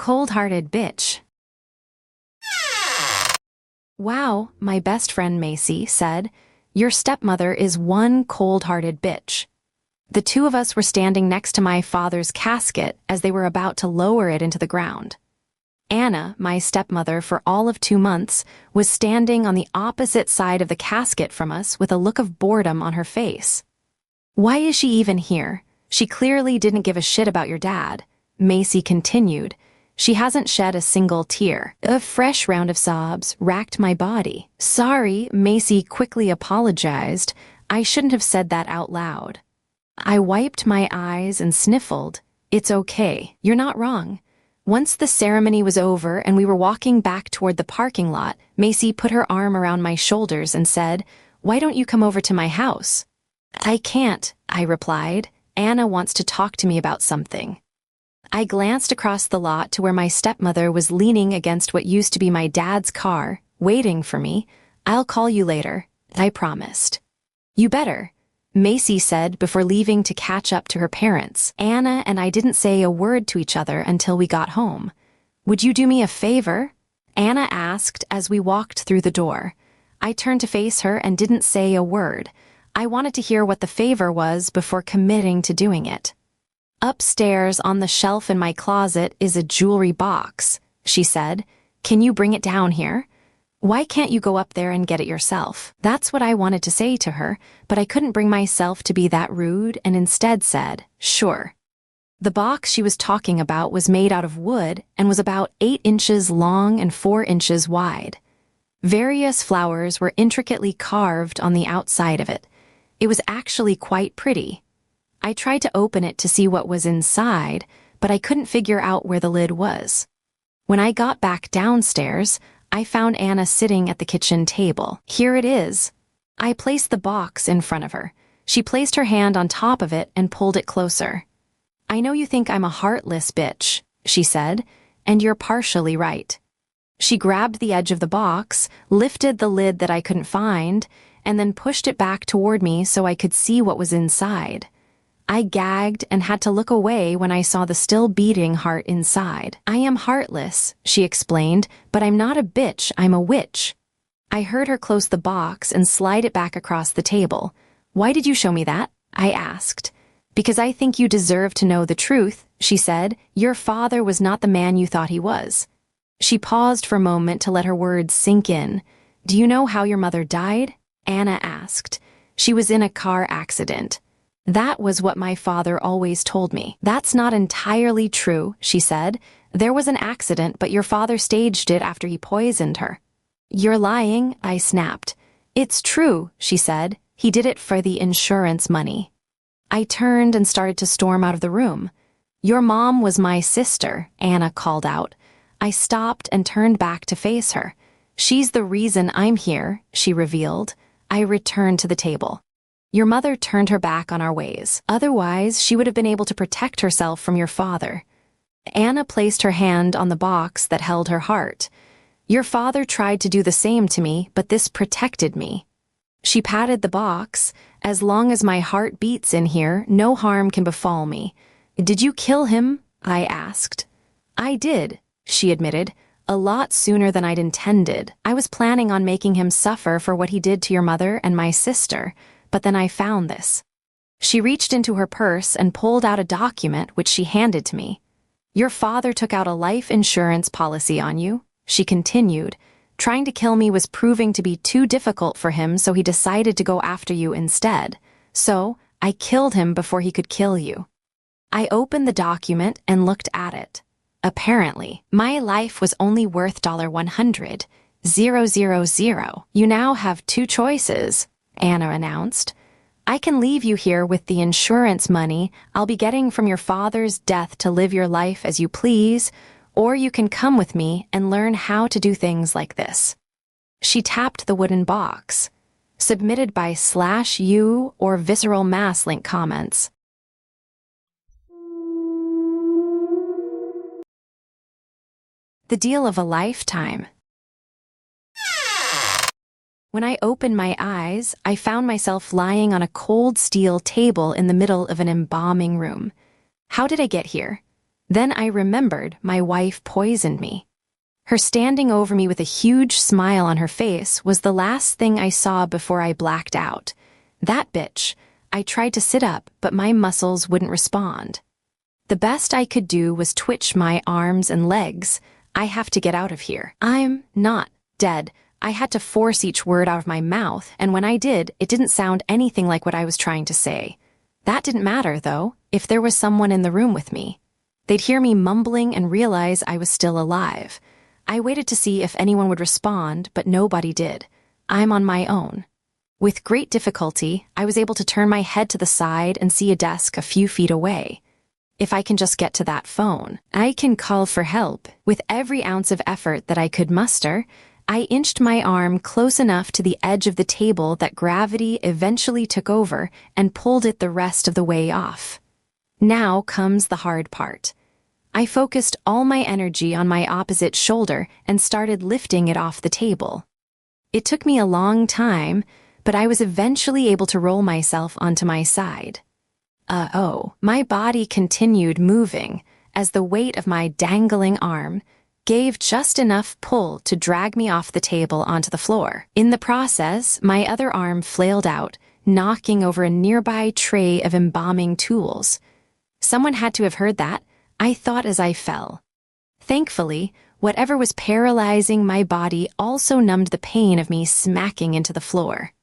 cold-hearted bitch. Wow, my best friend Macy said, your stepmother is one cold-hearted bitch. The two of us were standing next to my father's casket as they were about to lower it into the ground. Anna, my stepmother for all of 2 months, was standing on the opposite side of the casket from us with a look of boredom on her face. Why is she even here? She clearly didn't give a shit about your dad, Macy continued. She hasn't shed a single tear. A fresh round of sobs racked my body. Sorry, Macy quickly apologized. I shouldn't have said that out loud. I wiped my eyes and sniffled. It's okay. You're not wrong. Once the ceremony was over and we were walking back toward the parking lot, Macy put her arm around my shoulders and said, "Why don't you come over to my house?" "I can't," I replied. "Anna wants to talk to me about something." I glanced across the lot to where my stepmother was leaning against what used to be my dad's car, waiting for me. "I'll call you later," I promised. "You better," Macy said before leaving to catch up to her parents. Anna and I didn't say a word to each other until we got home. "Would you do me a favor?" Anna asked as we walked through the door. I turned to face her and didn't say a word. I wanted to hear what the favor was before committing to doing it. "Upstairs on the shelf in my closet is a jewelry box," she said. "Can you bring it down here?" "Why can't you go up there and get it yourself?" That's what I wanted to say to her, but I couldn't bring myself to be that rude and instead said, "Sure." The box she was talking about was made out of wood and was about 8 inches long and 4 inches wide. Various flowers were intricately carved on the outside of it. It was actually quite pretty. I tried to open it to see what was inside, but I couldn't figure out where the lid was. When I got back downstairs, I found Anna sitting at the kitchen table. "Here it is." I placed the box in front of her. She placed her hand on top of it and pulled it closer. "I know you think I'm a heartless bitch," she said, "and you're partially right." She grabbed the edge of the box, lifted the lid that I couldn't find, and then pushed it back toward me so I could see what was inside. I gagged and had to look away when I saw the still beating heart inside. "I am heartless," she explained, "but I'm not a bitch, I'm a witch." I heard her close the box and slide it back across the table. "Why did you show me that?" I asked. "Because I think you deserve to know the truth," she said. "Your father was not the man you thought he was." She paused for a moment to let her words sink in. "Do you know how your mother died?" Anna asked. "She was in a car accident." That was what my father always told me. "That's not entirely true," she said. "There was an accident, but your father staged it after he poisoned her." "You're lying," I snapped. "It's true," she said. "He did it for the insurance money." I turned and started to storm out of the room. "Your mom was my sister," Anna called out. I stopped and turned back to face her. "She's the reason I'm here," she revealed. I returned to the table. "Your mother turned her back on our ways. Otherwise, she would have been able to protect herself from your father." Anna placed her hand on the box that held her heart. "Your father tried to do the same to me, but this protected me." She patted the box. "As long as my heart beats in here, no harm can befall me." "Did you kill him?" I asked. "I did," she admitted. "A lot sooner than I'd intended. I was planning on making him suffer for what he did to your mother and my sister. But then I found this." She reached into her purse and pulled out a document which she handed to me. "Your father took out a life insurance policy on you," she continued. "Trying to kill me was proving to be too difficult for him, so he decided to go after you instead. So, I killed him before he could kill you." I opened the document and looked at it. Apparently, my life was only worth $100,000. "You now have 2 choices," Anna announced. "I can leave you here with the insurance money I'll be getting from your father's death to live your life as you please, or you can come with me and learn how to do things like this." She tapped the wooden box. "Submitted by /U or Visceral Mass link comments." The deal of a lifetime. When I opened my eyes, I found myself lying on a cold steel table in the middle of an embalming room. How did I get here? Then I remembered my wife poisoned me. Her standing over me with a huge smile on her face was the last thing I saw before I blacked out. That bitch. I tried to sit up, but my muscles wouldn't respond. The best I could do was twitch my arms and legs. I have to get out of here. I'm not dead. I had to force each word out of my mouth, and when I did, it didn't sound anything like what I was trying to say. That didn't matter, though, if there was someone in the room with me. They'd hear me mumbling and realize I was still alive. I waited to see if anyone would respond, but nobody did. I'm on my own. With great difficulty, I was able to turn my head to the side and see a desk a few feet away. If I can just get to that phone, I can call for help. With every ounce of effort that I could muster, I inched my arm close enough to the edge of the table that gravity eventually took over and pulled it the rest of the way off. Now comes the hard part. I focused all my energy on my opposite shoulder and started lifting it off the table. It took me a long time, but I was eventually able to roll myself onto my side. My body continued moving as the weight of my dangling arm gave just enough pull to drag me off the table onto the floor. In the process, my other arm flailed out, knocking over a nearby tray of embalming tools. Someone had to have heard that, I thought as I fell. Thankfully, whatever was paralyzing my body also numbed the pain of me smacking into the floor.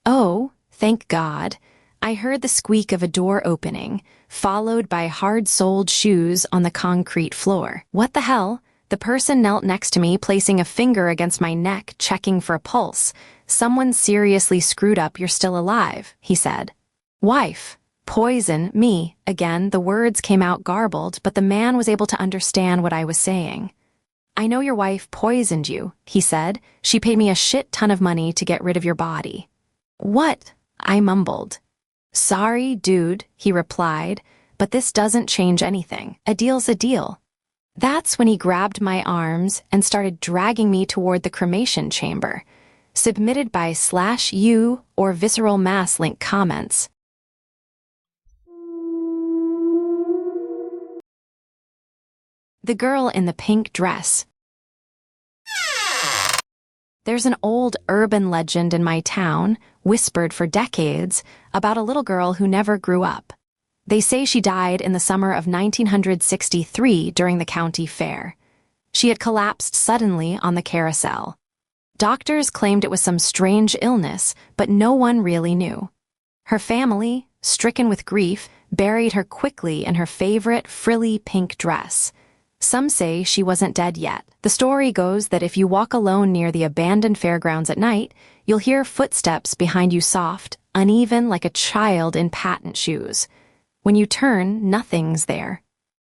Oh, thank God, I heard the squeak of a door opening, followed by hard-soled shoes on the concrete floor. What the hell? The person knelt next to me, placing a finger against my neck, checking for a pulse. Someone seriously screwed up. You're still alive, he said. Wife. Poison me. Again, the words came out garbled, but the man was able to understand what I was saying. I know your wife poisoned you, he said. She paid me a shit ton of money to get rid of your body. What? I mumbled. Sorry, dude, he replied, but this doesn't change anything. A deal's a deal. That's when he grabbed my arms and started dragging me toward the cremation chamber, submitted by /U or Visceral Mass link comments. The girl in the pink dress. There's an old urban legend in my town, whispered for decades, about a little girl who never grew up. They say she died in the summer of 1963 during the county fair. She had collapsed suddenly on the carousel. Doctors claimed it was some strange illness, but no one really knew. Her family, stricken with grief, buried her quickly in her favorite frilly pink dress. Some say she wasn't dead yet. The story goes that if you walk alone near the abandoned fairgrounds at night, you'll hear footsteps behind you, soft, uneven like a child in patent shoes. When you turn, nothing's there.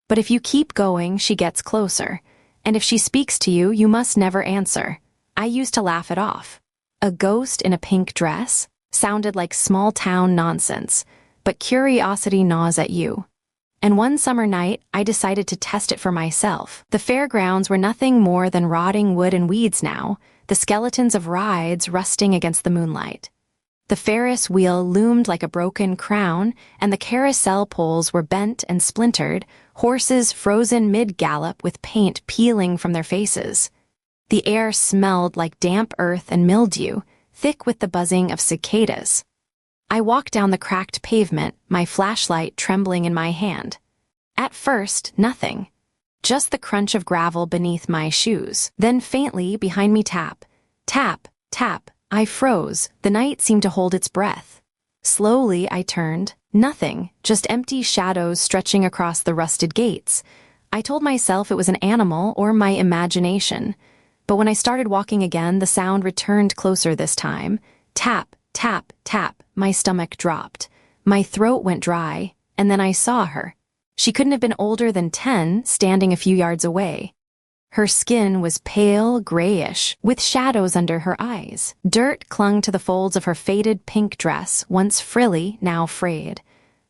But if you keep going, she gets closer. And if she speaks to you, you must never answer. I used to laugh it off. A ghost in a pink dress sounded like small-town nonsense, but curiosity gnaws at you. And one summer night, I decided to test it for myself. The fairgrounds were nothing more than rotting wood and weeds now, the skeletons of rides rusting against the moonlight. The Ferris wheel loomed like a broken crown, and the carousel poles were bent and splintered, horses frozen mid-gallop with paint peeling from their faces. The air smelled like damp earth and mildew, thick with the buzzing of cicadas. I walked down the cracked pavement, my flashlight trembling in my hand. At first, nothing. Just the crunch of gravel beneath my shoes. Then faintly, behind me, tap, tap, tap. I froze. The night seemed to hold its breath. Slowly, I turned. Nothing, just empty shadows stretching across the rusted gates. I told myself it was an animal or my imagination. But when I started walking again, the sound returned closer this time. Tap, tap, tap. My stomach dropped. My throat went dry, and then I saw her. She couldn't have been older than 10, standing a few yards away. Her skin was pale grayish, with shadows under her eyes. Dirt clung to the folds of her faded pink dress, once frilly, now frayed.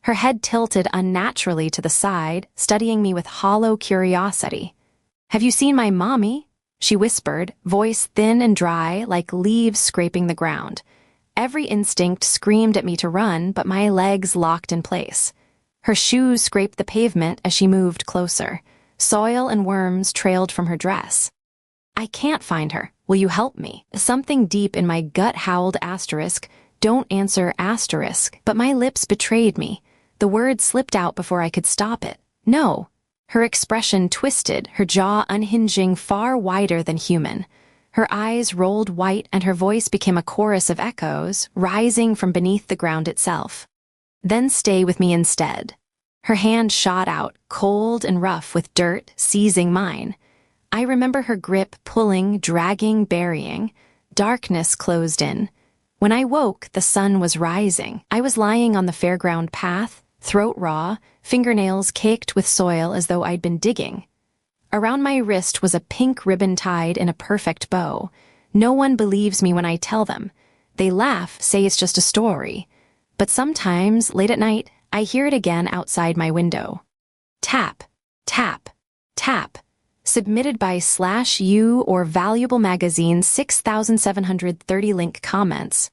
Her head tilted unnaturally to the side, studying me with hollow curiosity. "Have you seen my mommy?" she whispered, voice thin and dry, like leaves scraping the ground. Every instinct screamed at me to run, but my legs locked in place. Her shoes scraped the pavement as she moved closer. Soil and worms trailed from her dress. I can't find her. Will you help me? Something deep in my gut howled asterisk, don't answer asterisk, but my lips betrayed me. The word slipped out before I could stop it. No. Her expression twisted, her jaw unhinging far wider than human. Her eyes rolled white and her voice became a chorus of echoes, rising from beneath the ground itself. Then stay with me instead. Her hand shot out, cold and rough with dirt, seizing mine. I remember her grip pulling, dragging, burying. Darkness closed in. When I woke, the sun was rising. I was lying on the fairground path, throat raw, fingernails caked with soil as though I'd been digging. Around my wrist was a pink ribbon tied in a perfect bow. No one believes me when I tell them. They laugh, say it's just a story. But sometimes, late at night, I hear it again outside my window. Tap, tap, tap. Submitted by /U or Valuable Magazine 6730 link comments.